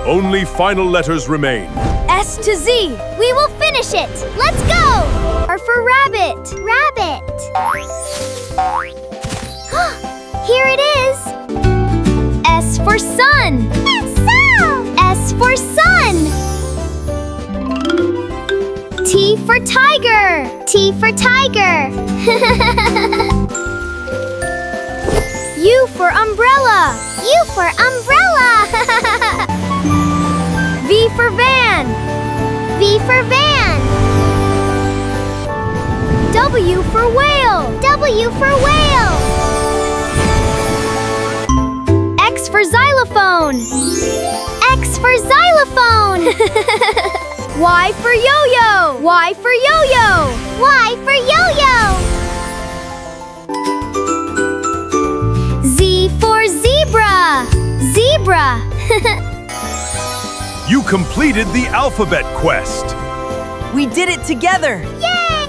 Only final letters remain. S to Z. We will finish it. Let's go. R for rabbit. Rabbit. Here it is. S for sun. S for sun. T for tiger. T for tiger. U for umbrella. U for umbrella. V for van. V for van. W for whale. W for whale. X for xylophone. X for xylophone. Y for yo-yo. Y for yo-yo. Y for yo-yo. Z for zebra. Zebra. You completed the alphabet quest. We did it together! Yay!